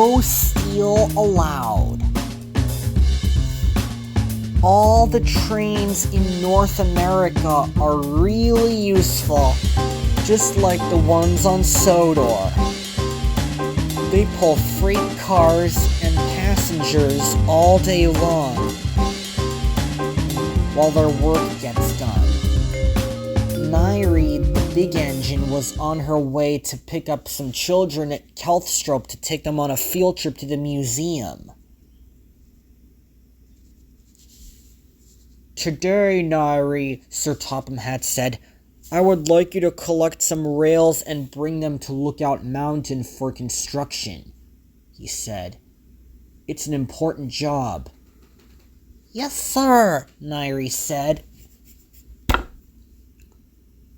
No steel allowed. All the trains in North America are really useful, just like the ones on Sodor. They pull freight cars and passengers all day long while their work gets done. Nairi, the big engine, was on her way to pick up some children at Kelthstrup to take them on a field trip to the museum. "Today, Nairi," Sir Topham Hatt said, "I would like you to collect some rails and bring them to Lookout Mountain for construction," he said. "It's an important job." "Yes, sir," Nairi said.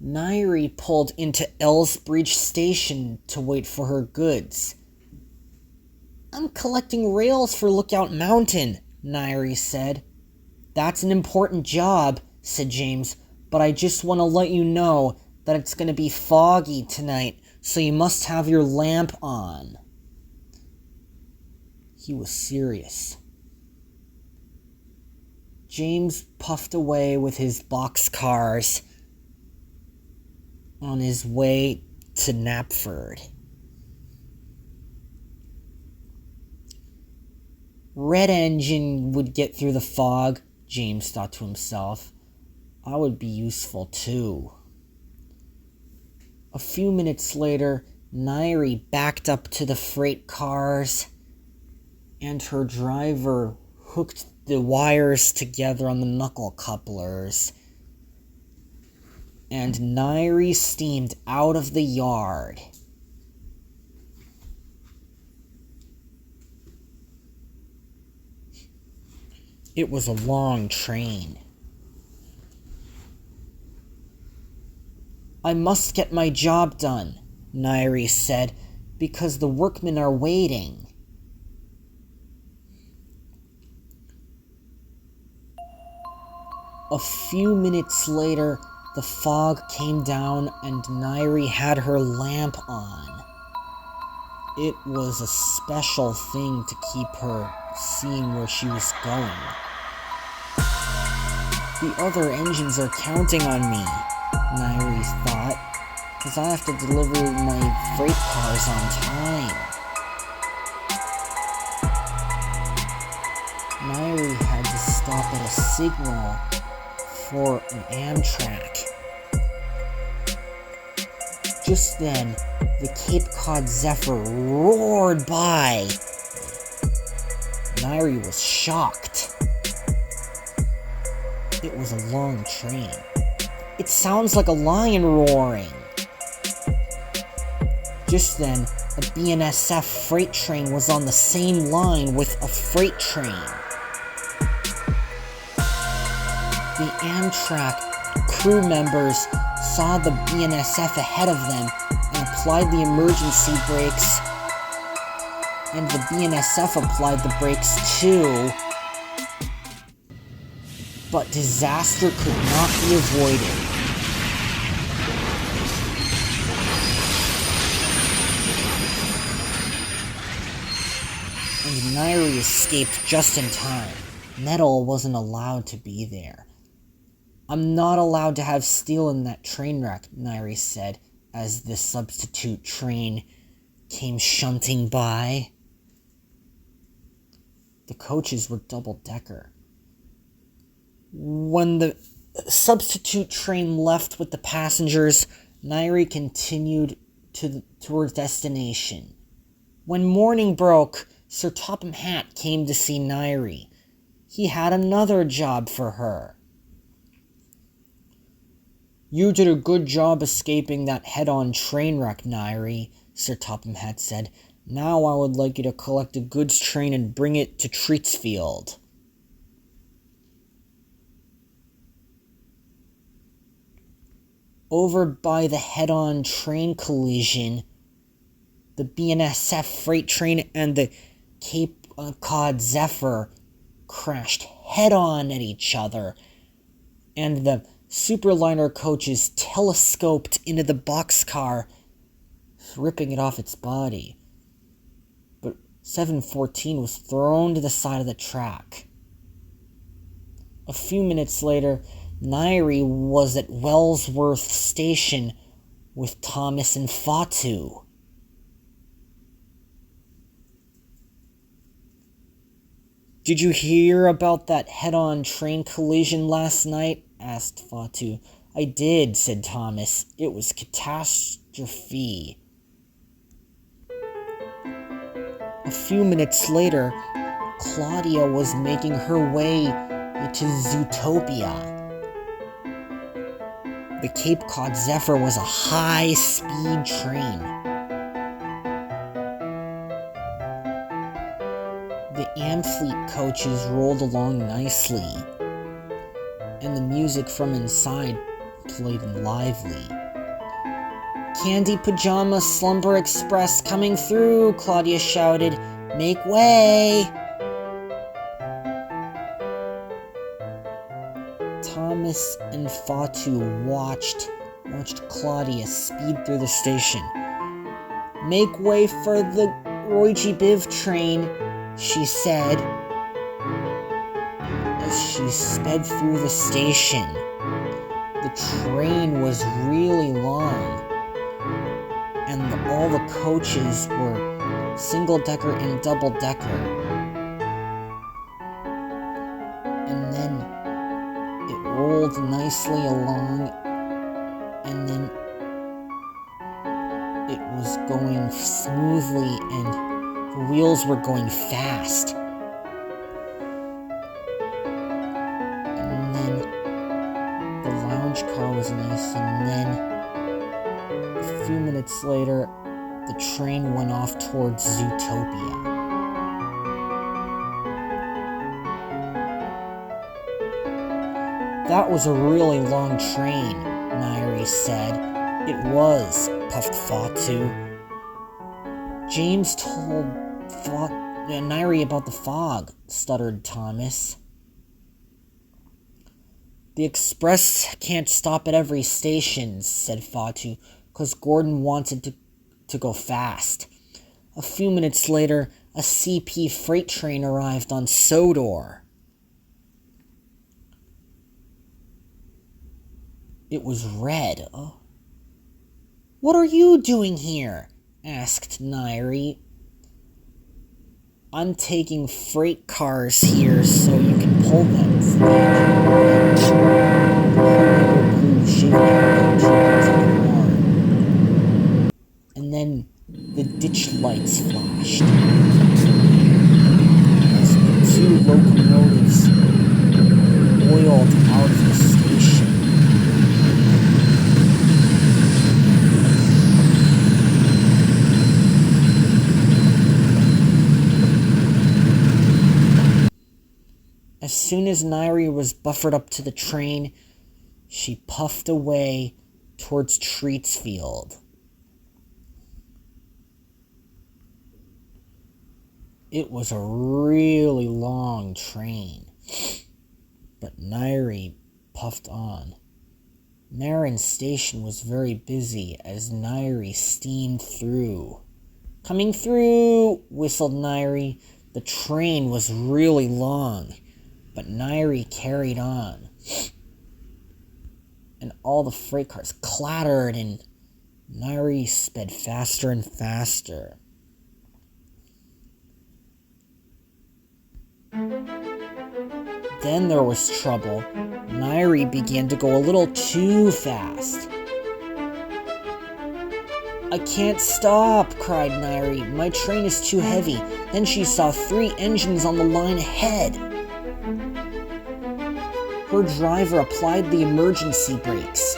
Nairi pulled into Elsbridge Station to wait for her goods. "I'm collecting rails for Lookout Mountain," Nairi said. "That's an important job," said James, "but I just want to let you know that it's going to be foggy tonight, so you must have your lamp on." He was serious. James puffed away with his boxcars on his way to Knapford. Red engine would get through the fog, James thought to himself. I would be useful too. A few minutes later, Nairi backed up to the freight cars, and her driver hooked the wires together on the knuckle couplers. And Nairi steamed out of the yard. It was a long train. "I must get my job done," Nairi said, "because the workmen are waiting." A few minutes later, the fog came down and Nairi had her lamp on. It was a special thing to keep her seeing where she was going. "The other engines are counting on me," Nairi thought, "because I have to deliver my freight cars on time." Nairi had to stop at a signal for an Amtrak. Just then, the Cape Cod Zephyr roared by. Nairi was shocked. It was a long train. "It sounds like a lion roaring." Just then, a BNSF freight train was on the same line with a freight train. The Amtrak crew members saw the BNSF ahead of them and applied the emergency brakes, and the BNSF applied the brakes too. But disaster could not be avoided. And Nairi escaped just in time. Metal wasn't allowed to be there. "I'm not allowed to have steel in that train wreck," Nairi said, as the substitute train came shunting by. The coaches were double-decker. When the substitute train left with the passengers, Nairi continued towards destination. When morning broke, Sir Topham Hatt came to see Nairi. He had another job for her. "You did a good job escaping that head-on train wreck, Nairi," Sir Topham Hatt said. "Now I would like you to collect a goods train and bring it to Treatsfield." Over by the head-on train collision, the BNSF freight train and the Cape Cod Zephyr crashed head-on at each other, and the Superliner coaches telescoped into the boxcar, ripping it off its body. But 714 was thrown to the side of the track. A few minutes later, Nairi was at Wellsworth Station with Thomas and Fatu. "Did you hear about that head-on train collision last night?" asked Fatu. "I did," said Thomas. "It was catastrophe." A few minutes later, Claudia was making her way to Zootopia. The Cape Cod Zephyr was a high-speed train. The Amfleet coaches rolled along nicely, and the music from inside played lively. "Candy Pajama Slumber Express coming through," Claudia shouted. "Make way!" Thomas and Fatu watched Claudia speed through the station. "Make way for the Roigi Biv train," she said as she sped through the station. The train was really long, and all the coaches were single-decker and double-decker. And then it rolled nicely along, and then it was going smoothly, and the wheels were going fast. And then the lounge car was nice, and then a few minutes later, the train went off towards Zootopia. "That was a really long train," Nairi said. "It was," puffed Fatu. "James told Nairi about the fog," stuttered Thomas. "The express can't stop at every station," said Fatu, "'cause Gordon wanted to go fast." A few minutes later, a CP freight train arrived on Sodor. It was red. "What are you doing here?" asked Nairi. "I'm taking freight cars here so you can pull them." And then the ditch lights flashed as the two locomotives oiled out of the station. As soon as Nairi was buffered up to the train, she puffed away towards Treatsfield. It was a really long train, but Nairi puffed on. Marin Station was very busy as Nairi steamed through. "Coming through," whistled Nairi. The train was really long, but Nairi carried on. And all the freight cars clattered, and Nairi sped faster and faster. Then there was trouble. Nairi began to go a little too fast. "I can't stop," cried Nairi. "My train is too heavy." Then she saw 3 engines on the line ahead. Her driver applied the emergency brakes.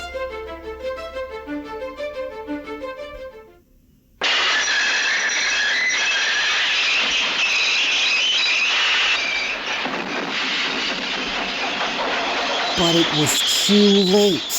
But it was too late.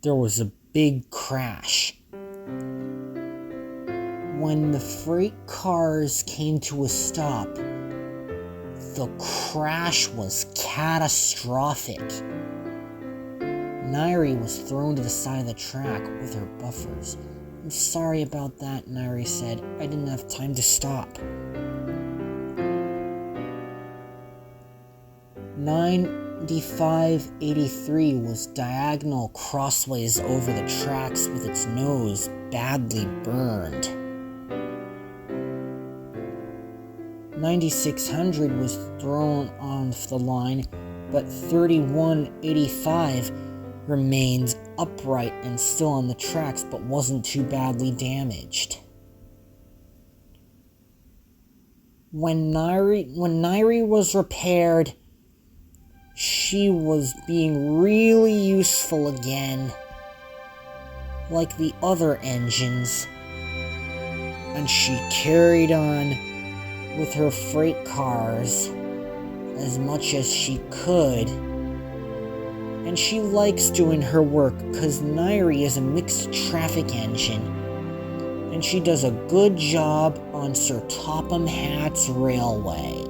there was a big crash. When the freight cars came to a stop, the crash was catastrophic. Nairi was thrown to the side of the track with her buffers. I'm sorry about that, Nairi said. I didn't have time to stop. 9583 was diagonal crossways over the tracks with its nose badly burned. 9600 was thrown off the line, but 3185 remained upright and still on the tracks but wasn't too badly damaged. When Nairi was repaired, she was being really useful again, like the other engines, and she carried on with her freight cars as much as she could. And she likes doing her work because Nairi is a mixed traffic engine, and she does a good job on Sir Topham Hatt's railway.